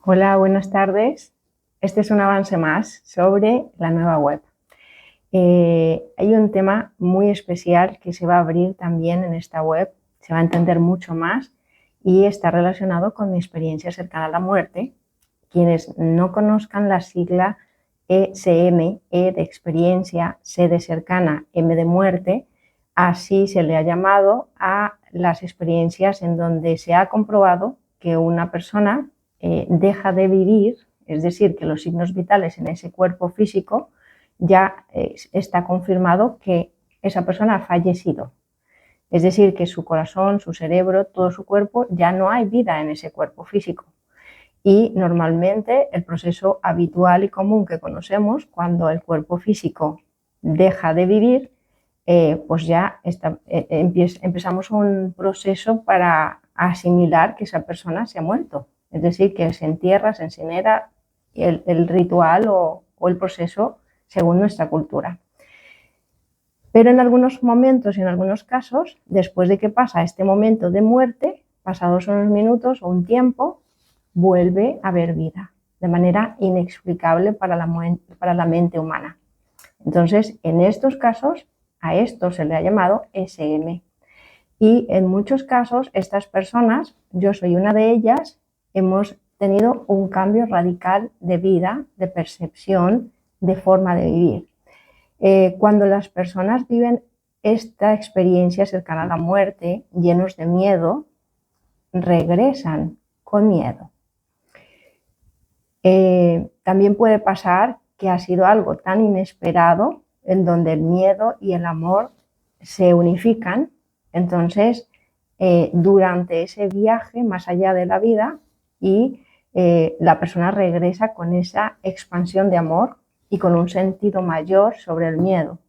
Hola, buenas tardes. Este es un avance más sobre la nueva web. Hay un tema muy especial que se va a abrir también en esta web, se va a entender mucho más y está relacionado con mi experiencia cercana a la muerte. Quienes no conozcan la sigla ECM, E de experiencia, C de cercana, M de muerte, así se le ha llamado a las experiencias en donde se ha comprobado que una persona deja de vivir, es decir, que los signos vitales en ese cuerpo físico ya está confirmado que esa persona ha fallecido. Es decir, que su corazón, su cerebro, todo su cuerpo, ya no hay vida en ese cuerpo físico. Y normalmente el proceso habitual y común que conocemos cuando el cuerpo físico deja de vivir, pues ya empezamos un proceso para asimilar que esa persona se ha muerto. Es decir, que se entierra, se incinera el ritual o el proceso según nuestra cultura. Pero en algunos momentos y en algunos casos, después de que pasa este momento de muerte, pasados unos minutos o un tiempo, vuelve a haber vida de manera inexplicable para la mente humana. Entonces, en estos casos, a esto se le ha llamado SM. Y en muchos casos, estas personas, yo soy una de ellas, hemos tenido un cambio radical de vida, de percepción, de forma de vivir. Cuando las personas viven esta experiencia cercana a la muerte, llenos de miedo, regresan con miedo. También puede pasar que ha sido algo tan inesperado en donde el miedo y el amor se unifican. Entonces, durante ese viaje más allá de la vida y la persona regresa con esa expansión de amor y con un sentido mayor sobre el miedo.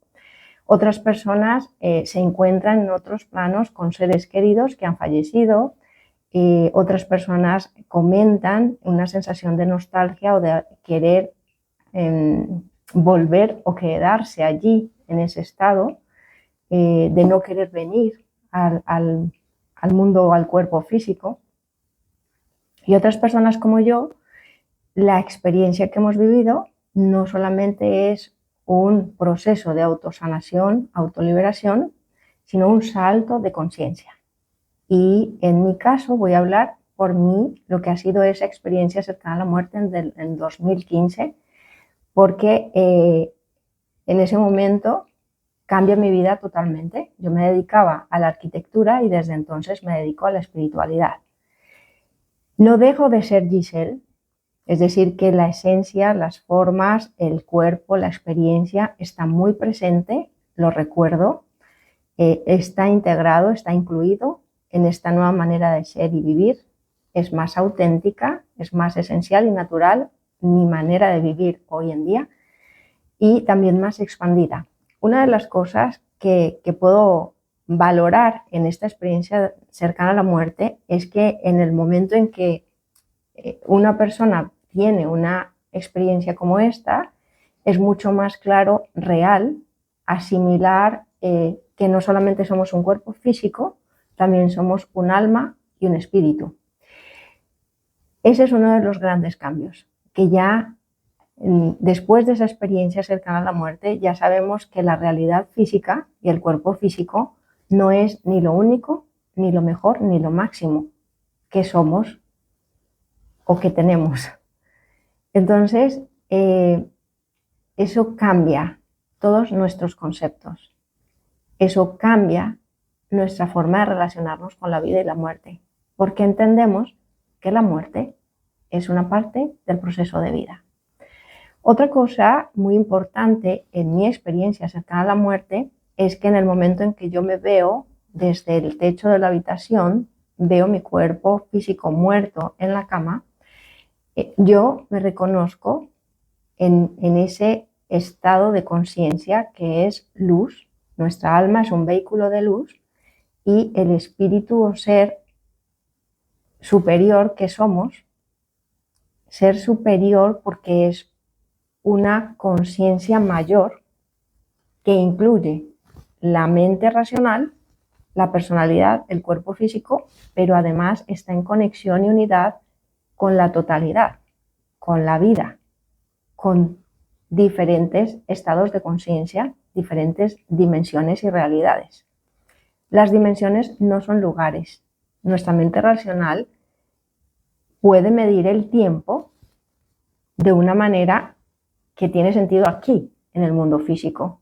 Otras personas se encuentran en otros planos con seres queridos que han fallecido. Otras personas comentan una sensación de nostalgia o de querer volver o quedarse allí en ese estado, de no querer venir al mundo o al cuerpo físico. Y otras personas como yo, la experiencia que hemos vivido no solamente es un proceso de autosanación, autoliberación, sino un salto de conciencia. Y en mi caso voy a hablar por mí lo que ha sido esa experiencia cercana a la muerte en 2015, porque en ese momento cambia mi vida totalmente. Yo me dedicaba a la arquitectura y desde entonces me dedico a la espiritualidad. No dejo de ser Giselle, es decir, que la esencia, las formas, el cuerpo, la experiencia está muy presente, lo recuerdo, está integrado, está incluido en esta nueva manera de ser y vivir. Es más auténtica, es más esencial y natural mi manera de vivir hoy en día y también más expandida. Una de las cosas que puedo valorar en esta experiencia cercana a la muerte es que en el momento en que una persona tiene una experiencia como esta, es mucho más claro, real, asimilar que no solamente somos un cuerpo físico, también somos un alma y un espíritu. Ese es uno de los grandes cambios, que ya después de esa experiencia cercana a la muerte, ya sabemos que la realidad física y el cuerpo físico no es ni lo único, ni lo mejor, ni lo máximo que somos o que tenemos. Entonces, eso cambia todos nuestros conceptos. Eso cambia nuestra forma de relacionarnos con la vida y la muerte, porque entendemos que la muerte es una parte del proceso de vida. Otra cosa muy importante en mi experiencia cercana a la muerte es que en el momento en que yo me veo desde el techo de la habitación, veo mi cuerpo físico muerto en la cama, yo me reconozco en ese estado de conciencia que es luz. Nuestra alma es un vehículo de luz y el espíritu o ser superior que somos, ser superior porque es una conciencia mayor que incluye la mente racional, la personalidad, el cuerpo físico, pero además está en conexión y unidad con la totalidad. con la vida, con diferentes estados de conciencia, diferentes dimensiones y realidades. Las dimensiones no son lugares. Nuestra mente racional puede medir el tiempo de una manera que tiene sentido aquí, en el mundo físico,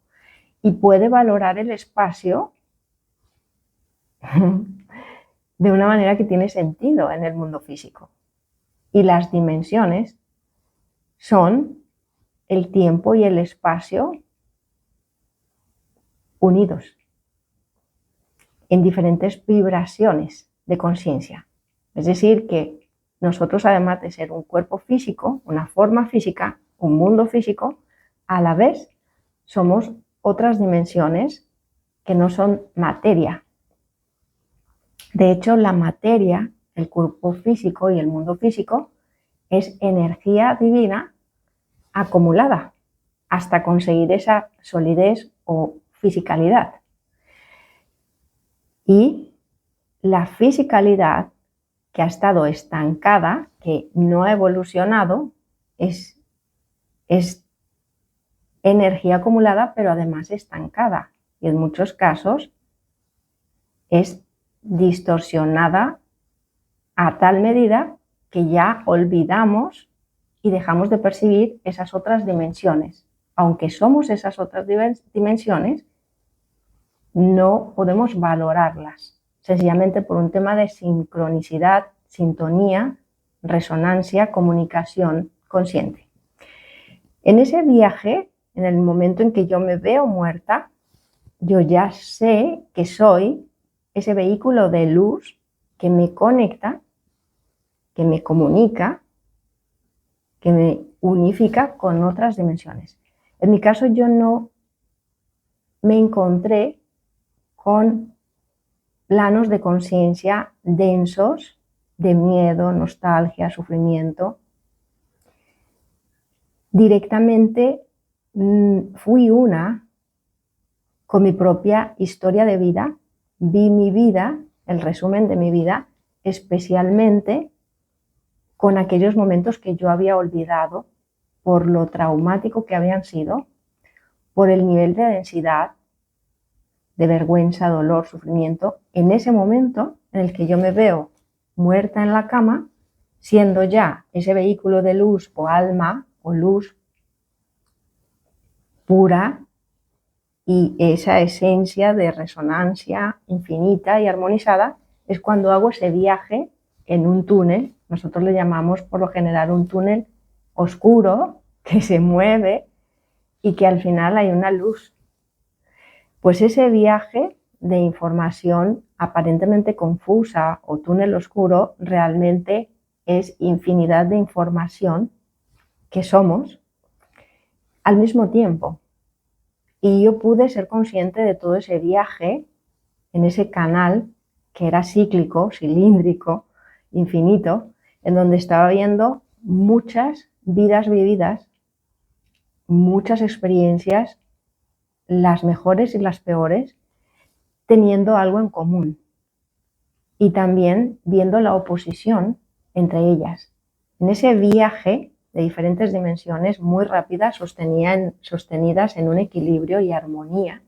y puede valorar el espacio de una manera que tiene sentido en el mundo físico. Y las dimensiones son el tiempo y el espacio unidos en diferentes vibraciones de conciencia. Es decir, que nosotros, además de ser un cuerpo físico, una forma física, un mundo físico, a la vez somos otras dimensiones que no son materia. De hecho, la materia, el cuerpo físico y el mundo físico, es energía divina acumulada hasta conseguir esa solidez o fisicalidad. Y la fisicalidad que ha estado estancada, que no ha evolucionado, es energía acumulada, pero además estancada. Y en muchos casos es distorsionada a tal medida que ya olvidamos y dejamos de percibir esas otras dimensiones. Aunque somos esas otras dimensiones, no podemos valorarlas, sencillamente por un tema de sincronicidad, sintonía, resonancia, comunicación consciente. En ese viaje, en el momento en que yo me veo muerta, yo ya sé que soy ese vehículo de luz que me conecta, que me comunica, que me unifica con otras dimensiones. En mi caso, yo no me encontré con planos de conciencia densos de miedo, nostalgia, sufrimiento. Directamente fui una con mi propia historia de vida, vi mi vida, el resumen de mi vida, especialmente con aquellos momentos que yo había olvidado por lo traumático que habían sido, por el nivel de densidad, de vergüenza, dolor, sufrimiento, en ese momento en el que yo me veo muerta en la cama, siendo ya ese vehículo de luz o alma o luz pura y esa esencia de resonancia infinita y armonizada, es cuando hago ese viaje en un túnel. Nosotros le llamamos por lo general un túnel oscuro que se mueve y que al final hay una luz. Pues ese viaje de información aparentemente confusa o túnel oscuro realmente es infinidad de información que somos al mismo tiempo. Y yo pude ser consciente de todo ese viaje en ese canal que era cíclico, cilíndrico, infinito, en donde estaba viendo muchas vidas vividas, muchas experiencias, las mejores y las peores, teniendo algo en común. Y también viendo la oposición entre ellas. En ese viaje de diferentes dimensiones muy rápidas, sostenidas en un equilibrio y armonía,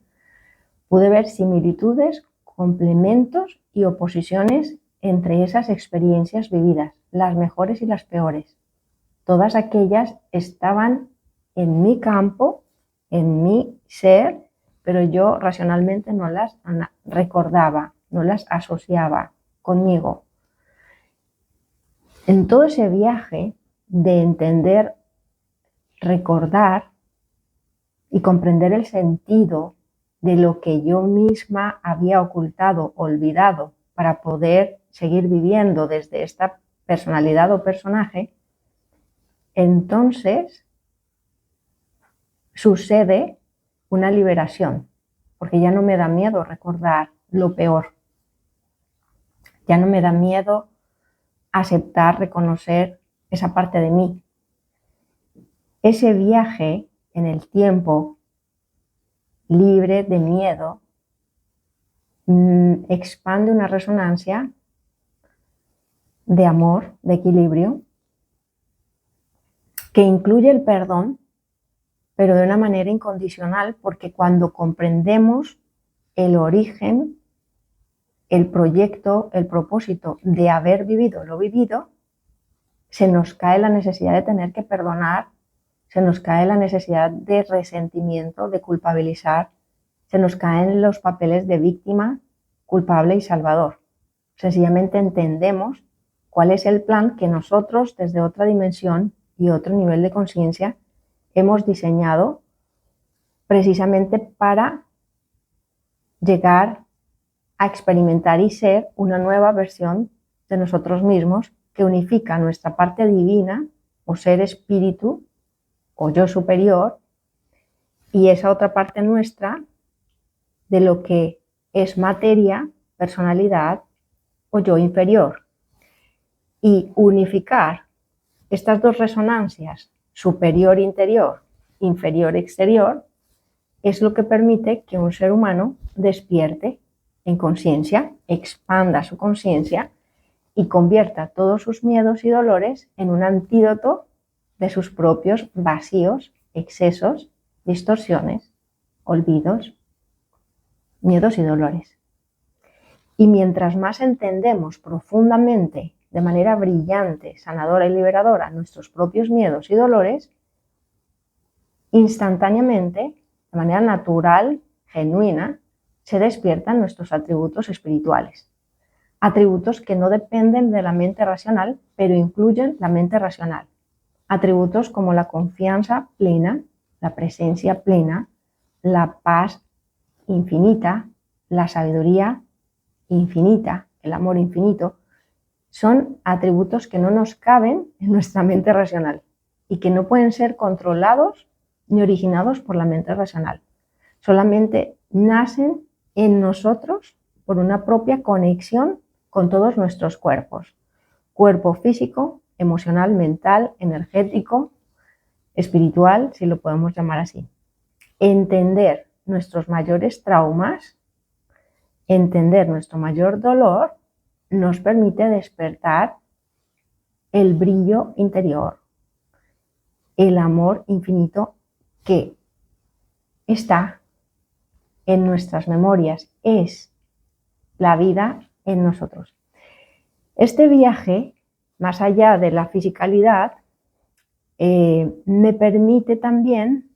pude ver similitudes, complementos y oposiciones entre esas experiencias vividas, las mejores y las peores. Todas aquellas estaban en mi campo, en mi ser, pero yo racionalmente no las recordaba, no las asociaba conmigo. En todo ese viaje de entender, recordar y comprender el sentido de lo que yo misma había ocultado, olvidado, para poder seguir viviendo desde esta personalidad o personaje, entonces sucede una liberación, porque ya no me da miedo recordar lo peor, ya no me da miedo aceptar, reconocer esa parte de mí. Ese viaje en el tiempo libre de miedo expande una resonancia de amor, de equilibrio, que incluye el perdón, pero de una manera incondicional, porque cuando comprendemos el origen, el proyecto, el propósito de haber vivido lo vivido, se nos cae la necesidad de tener que perdonar, se nos cae la necesidad de resentimiento, de culpabilizar, se nos caen los papeles de víctima, culpable y salvador. Sencillamente entendemos cuál es el plan que nosotros desde otra dimensión y otro nivel de conciencia hemos diseñado precisamente para llegar a experimentar y ser una nueva versión de nosotros mismos que unifica nuestra parte divina o ser espíritu o yo superior y esa otra parte nuestra de lo que es materia, personalidad o yo inferior. Y unificar estas dos resonancias, superior-interior, inferior-exterior, es lo que permite que un ser humano despierte en conciencia, expanda su conciencia y convierta todos sus miedos y dolores en un antídoto de sus propios vacíos, excesos, distorsiones, olvidos, miedos y dolores. Y mientras más entendemos profundamente, de manera brillante, sanadora y liberadora, nuestros propios miedos y dolores, instantáneamente, de manera natural, genuina, se despiertan nuestros atributos espirituales. Atributos que no dependen de la mente racional, pero incluyen la mente racional. Atributos como la confianza plena, la presencia plena, la paz infinita, la sabiduría infinita, el amor infinito, son atributos que no nos caben en nuestra mente racional y que no pueden ser controlados ni originados por la mente racional. Solamente nacen en nosotros por una propia conexión con todos nuestros cuerpos. Cuerpo físico, emocional, mental, energético, espiritual, si lo podemos llamar así. Entender nuestros mayores traumas, entender nuestro mayor dolor, nos permite despertar el brillo interior, el amor infinito que está en nuestras memorias, es la vida en nosotros. Este viaje, más allá de la fisicalidad, me permite también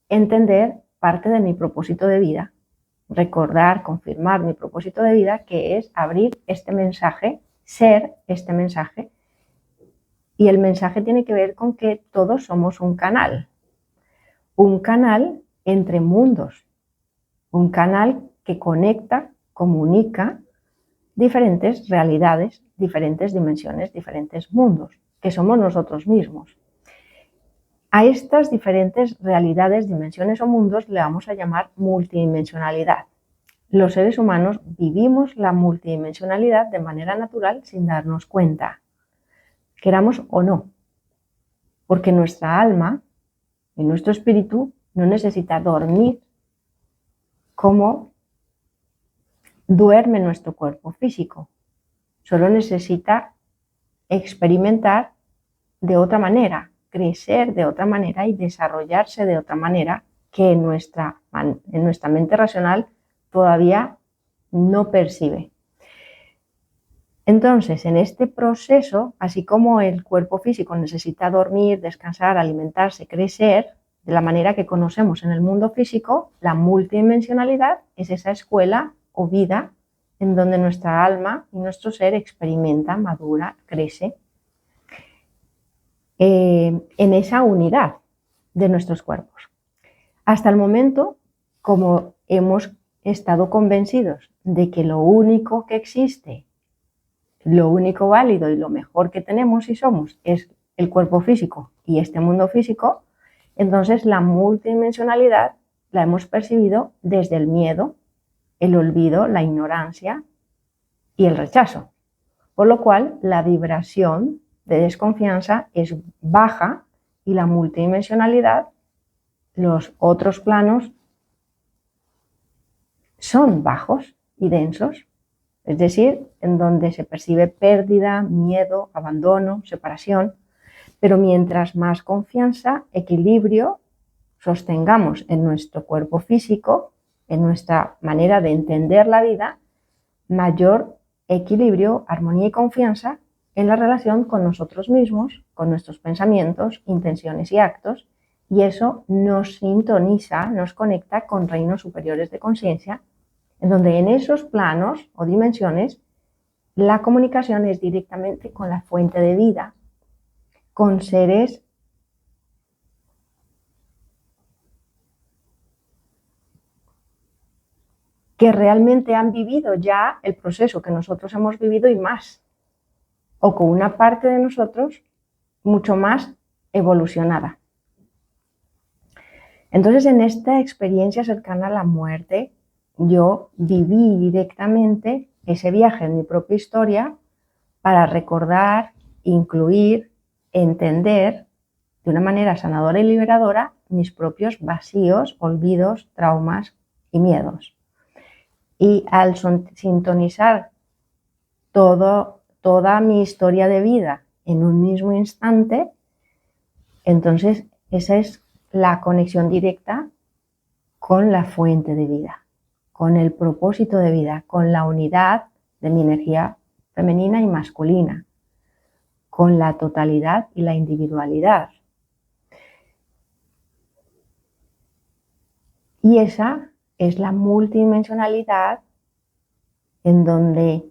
entender parte de mi propósito de vida, recordar, confirmar mi propósito de vida, que es abrir este mensaje, ser este mensaje. Y el mensaje tiene que ver con que todos somos un canal entre mundos, un canal que conecta, comunica diferentes realidades, diferentes dimensiones, diferentes mundos, que somos nosotros mismos. A estas diferentes realidades, dimensiones o mundos le vamos a llamar multidimensionalidad. Los seres humanos vivimos la multidimensionalidad de manera natural sin darnos cuenta, queramos o no, porque nuestra alma y nuestro espíritu no necesita dormir como duerme nuestro cuerpo físico, solo necesita experimentar de otra manera, crecer de otra manera y desarrollarse de otra manera que en nuestra mente racional todavía no percibe. Entonces, en este proceso, así como el cuerpo físico necesita dormir, descansar, alimentarse, crecer, de la manera que conocemos en el mundo físico, la multidimensionalidad es esa escuela o vida en donde nuestra alma y nuestro ser experimenta, madura, crece en esa unidad de nuestros cuerpos. Hasta el momento, como hemos estado convencidos de que lo único que existe, lo único válido y lo mejor que tenemos y somos es el cuerpo físico y este mundo físico, entonces la multidimensionalidad la hemos percibido desde el miedo, el olvido, la ignorancia y el rechazo. Por lo cual la vibración de desconfianza es baja y la multidimensionalidad, los otros planos, son bajos y densos. Es decir, en donde se percibe pérdida, miedo, abandono, separación, Pero mientras más confianza, equilibrio sostengamos en nuestro cuerpo físico, en nuestra manera de entender la vida, mayor equilibrio, armonía y confianza en la relación con nosotros mismos, con nuestros pensamientos, intenciones y actos, y eso nos sintoniza, nos conecta con reinos superiores de conciencia, en donde en esos planos o dimensiones la comunicación es directamente con la fuente de vida, con seres que realmente han vivido ya el proceso que nosotros hemos vivido y más, o con una parte de nosotros mucho más evolucionada. Entonces, en esta experiencia cercana a la muerte, yo viví directamente ese viaje en mi propia historia para recordar, incluir, entender de una manera sanadora y liberadora mis propios vacíos, olvidos, traumas y miedos. Y al sintonizar toda mi historia de vida en un mismo instante, entonces esa es la conexión directa con la fuente de vida, con el propósito de vida, con la unidad de mi energía femenina y masculina, con la totalidad y la individualidad. Y esa es la multidimensionalidad en donde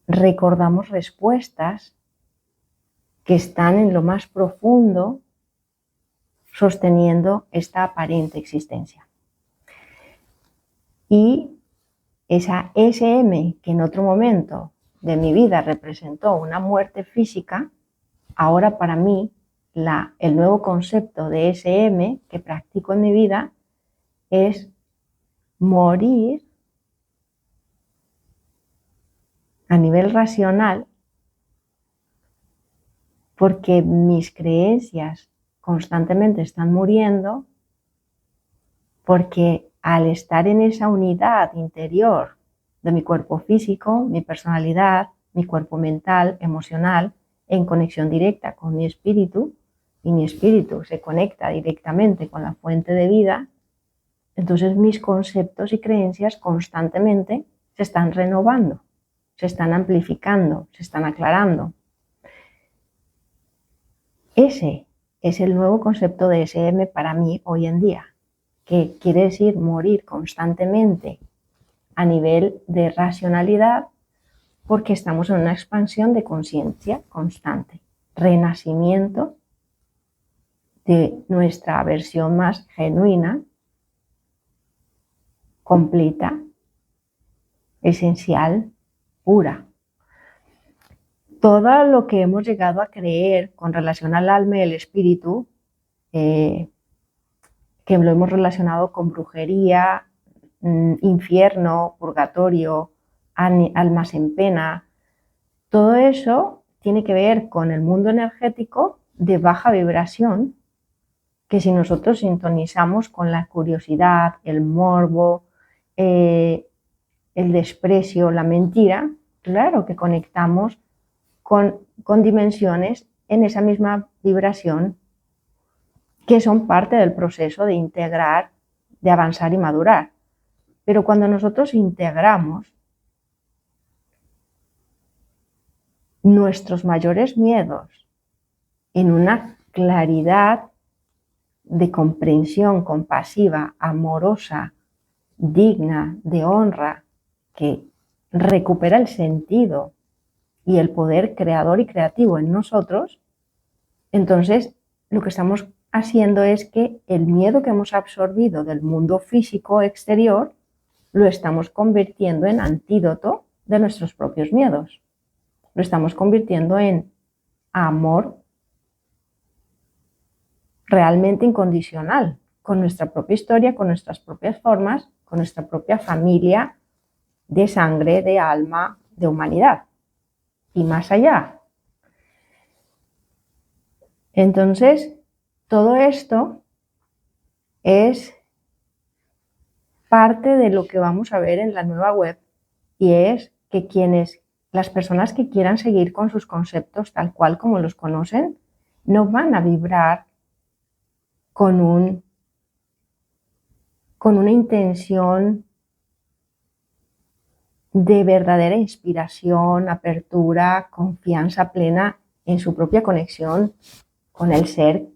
recordamos respuestas que están en lo más profundo sosteniendo esta aparente existencia. Y esa SM que en otro momento de mi vida representó una muerte física, ahora para mí el nuevo concepto de SM que practico en mi vida es morir a nivel racional porque mis creencias constantemente están muriendo, porque al estar en esa unidad interior de mi cuerpo físico, mi personalidad, mi cuerpo mental, emocional, en conexión directa con mi espíritu, y mi espíritu se conecta directamente con la fuente de vida, entonces mis conceptos y creencias constantemente se están renovando, se están amplificando, se están aclarando. Ese es el nuevo concepto de SM para mí hoy en día, que quiere decir morir constantemente a nivel de racionalidad porque estamos en una expansión de conciencia constante, renacimiento de nuestra versión más genuina, completa, esencial, pura. Todo lo que hemos llegado a creer con relación al alma y el espíritu, que lo hemos relacionado con brujería, infierno, purgatorio, almas en pena, todo eso tiene que ver con el mundo energético de baja vibración, que si nosotros sintonizamos con la curiosidad, el morbo, el desprecio, la mentira, claro que conectamos con dimensiones en esa misma vibración que son parte del proceso de integrar, de avanzar y madurar. Pero cuando nosotros integramos nuestros mayores miedos en una claridad de comprensión compasiva, amorosa, digna, de honra, que recupera el sentido y el poder creador y creativo en nosotros, entonces lo que estamos haciendo es que el miedo que hemos absorbido del mundo físico exterior lo estamos convirtiendo en antídoto de nuestros propios miedos. Lo estamos convirtiendo en amor realmente incondicional, con nuestra propia historia, con nuestras propias formas, con nuestra propia familia de sangre, de alma, de humanidad y más allá. Entonces, todo esto es parte de lo que vamos a ver en la nueva web, y es que quienes las personas que quieran seguir con sus conceptos tal cual como los conocen, no van a vibrar con una intención de verdadera inspiración, apertura, confianza plena en su propia conexión con el ser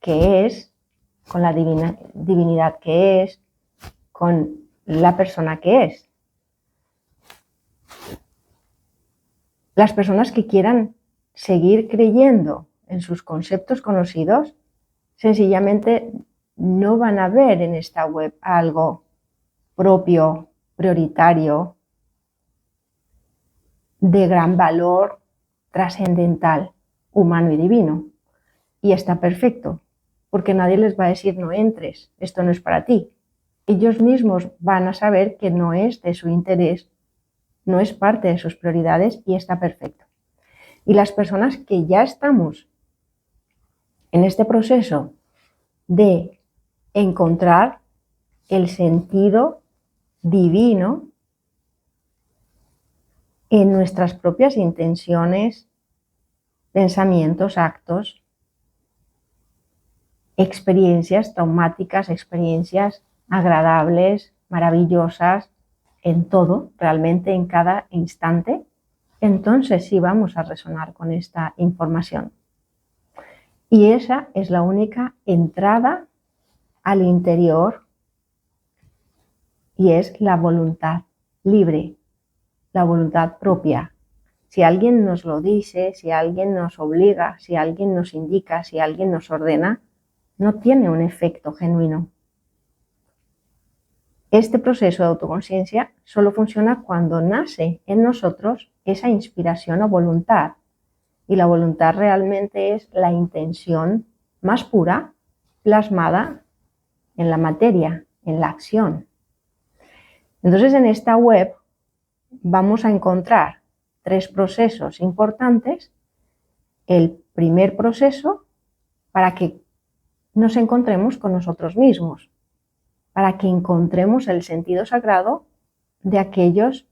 que es, con la divinidad que es, con la persona que es. Las personas que quieran seguir creyendo en sus conceptos conocidos, sencillamente no van a ver en esta web algo propio, prioritario, de gran valor trascendental, humano y divino. Y está perfecto, porque nadie les va a decir no entres, esto no es para ti. Ellos mismos van a saber que no es de su interés, no es parte de sus prioridades y está perfecto. Y las personas que ya estamos en este proceso de encontrar el sentido divino en nuestras propias intenciones, pensamientos, actos, experiencias traumáticas, experiencias agradables, maravillosas, en todo, realmente en cada instante, entonces sí vamos a resonar con esta información. Y esa es la única entrada al interior y es la voluntad libre, la voluntad propia. Si alguien nos lo dice, si alguien nos obliga, si alguien nos indica, si alguien nos ordena, no tiene un efecto genuino. Este proceso de autoconciencia solo funciona cuando nace en nosotros esa inspiración o voluntad. Y la voluntad realmente es la intención más pura plasmada en la materia, en la acción. Entonces, en esta web vamos a encontrar 3 procesos importantes. El primer proceso para que nos encontremos con nosotros mismos, para que encontremos el sentido sagrado de aquellas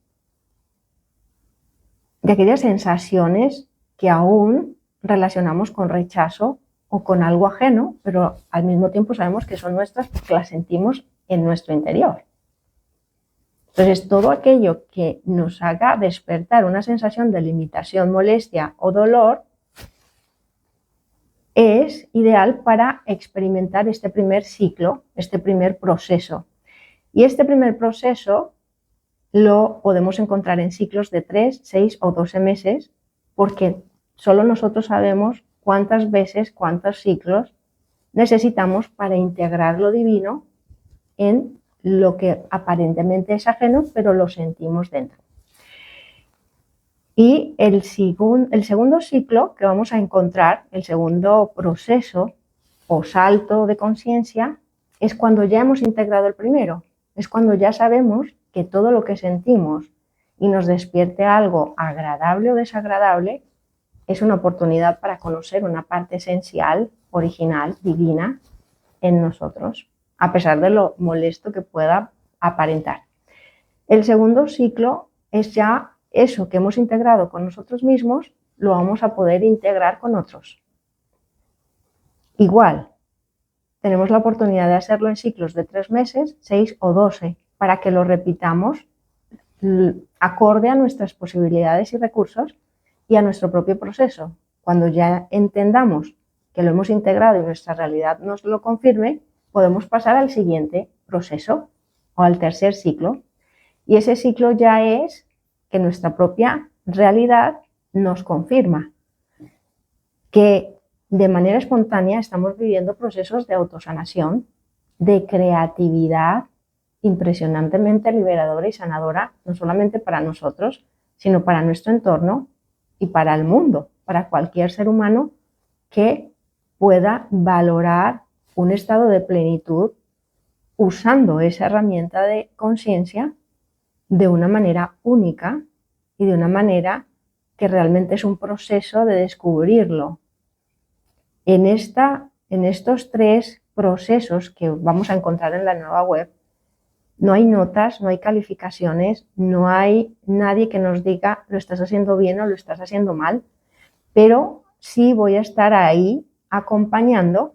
sensaciones que aún relacionamos con rechazo o con algo ajeno, pero al mismo tiempo sabemos que son nuestras porque las sentimos en nuestro interior. Entonces, todo aquello que nos haga despertar una sensación de limitación, molestia o dolor es ideal para experimentar este primer ciclo, este primer proceso. Y este primer proceso lo podemos encontrar en ciclos de 3, 6 o 12 meses, porque solo nosotros sabemos cuántas veces, cuántos ciclos necesitamos para integrar lo divino en lo que aparentemente es ajeno, pero lo sentimos dentro. Y el segundo ciclo que vamos a encontrar, el segundo proceso o salto de conciencia, es cuando ya hemos integrado el primero, es cuando ya sabemos que todo lo que sentimos y nos despierte algo agradable o desagradable es una oportunidad para conocer una parte esencial, original, divina en nosotros, a pesar de lo molesto que pueda aparentar. El segundo ciclo es ya eso que hemos integrado con nosotros mismos, lo vamos a poder integrar con otros. Igual, tenemos la oportunidad de hacerlo en ciclos de 3 meses, 6 o 12, para que lo repitamos acorde a nuestras posibilidades y recursos y a nuestro propio proceso. Cuando ya entendamos que lo hemos integrado y nuestra realidad nos lo confirme, podemos pasar al siguiente proceso o al tercer ciclo. Y ese ciclo ya es que nuestra propia realidad nos confirma que de manera espontánea estamos viviendo procesos de autosanación, de creatividad impresionantemente liberadora y sanadora, no solamente para nosotros, sino para nuestro entorno y para el mundo, para cualquier ser humano que pueda valorar un estado de plenitud usando esa herramienta de conciencia de una manera única y de una manera que realmente es un proceso de descubrirlo. En estos 3 procesos que vamos a encontrar en la nueva web, No hay notas, no hay calificaciones, no hay nadie que nos diga lo estás haciendo bien o lo estás haciendo mal, pero sí voy a estar ahí acompañando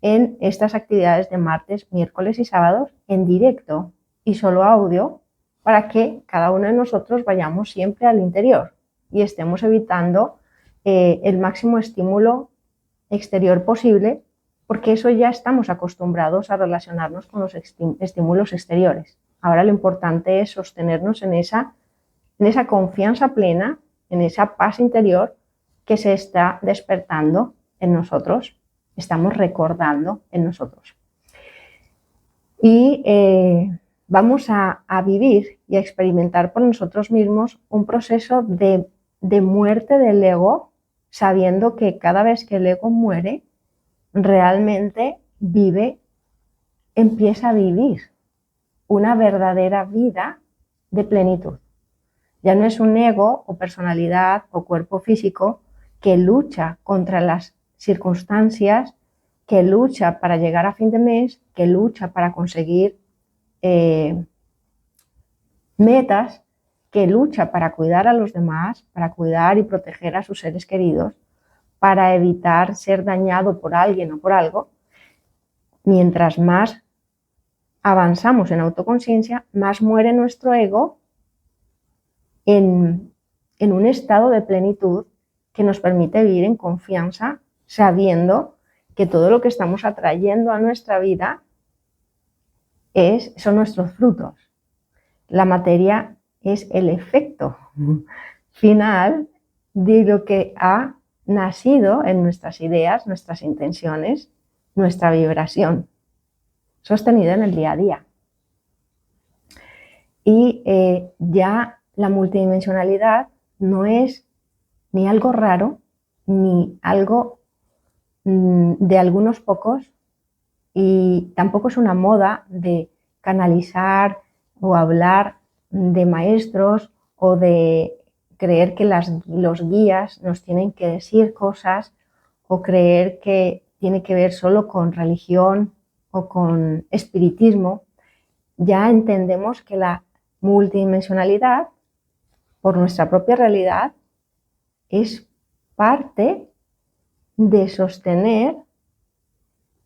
en estas actividades de martes, miércoles y sábados en directo y solo audio para que cada uno de nosotros vayamos siempre al interior y estemos evitando el máximo estímulo exterior posible, porque eso ya estamos acostumbrados a relacionarnos con los estímulos exteriores. Ahora lo importante es sostenernos en esa confianza plena, en esa paz interior que se está despertando en nosotros, estamos recordando en nosotros. Y vamos a vivir y a experimentar por nosotros mismos un proceso de muerte del ego, sabiendo que cada vez que el ego muere, realmente empieza a vivir una verdadera vida de plenitud. Ya no es un ego o personalidad o cuerpo físico que lucha contra las circunstancias, que lucha para llegar a fin de mes, que lucha para conseguir metas, que lucha para cuidar a los demás, para cuidar y proteger a sus seres queridos, para evitar ser dañado por alguien o por algo. Mientras más avanzamos en autoconciencia, más muere nuestro ego en un estado de plenitud que nos permite vivir en confianza, sabiendo que todo lo que estamos atrayendo a nuestra vida son nuestros frutos. La materia es el efecto final de lo que ha nacido en nuestras ideas, nuestras intenciones, nuestra vibración, sostenida en el día a día. Y ya la multidimensionalidad no es ni algo raro, ni algo de algunos pocos, y tampoco es una moda de canalizar o hablar de maestros o de creer que los guías nos tienen que decir cosas o creer que tiene que ver solo con religión o con espiritismo. Ya entendemos que la multidimensionalidad, por nuestra propia realidad, es parte de sostener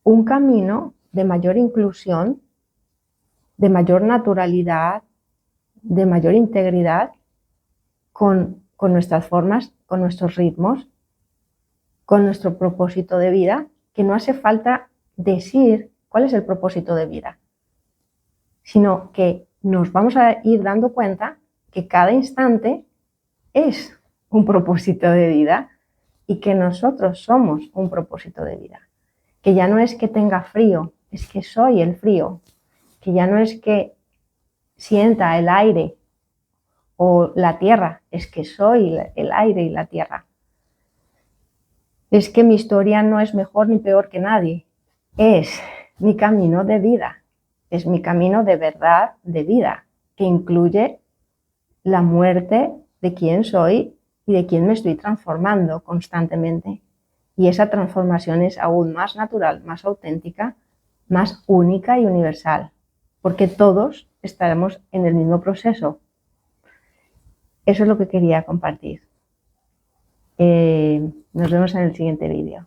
un camino de mayor inclusión, de mayor naturalidad, de mayor integridad con nuestras formas, con nuestros ritmos, con nuestro propósito de vida, que no hace falta decir cuál es el propósito de vida, sino que nos vamos a ir dando cuenta que cada instante es un propósito de vida y que nosotros somos un propósito de vida. Que ya no es que tenga frío, es que soy el frío. Que ya no es que sienta el aire o la tierra, es que soy el aire y la tierra. Es que mi historia no es mejor ni peor que nadie, es mi camino de vida, es mi camino de verdad de vida, que incluye la muerte de quién soy y de quién me estoy transformando constantemente. Y esa transformación es aún más natural, más auténtica, más única y universal, porque todos estaremos en el mismo proceso. Eso es lo que quería compartir. Nos vemos en el siguiente vídeo.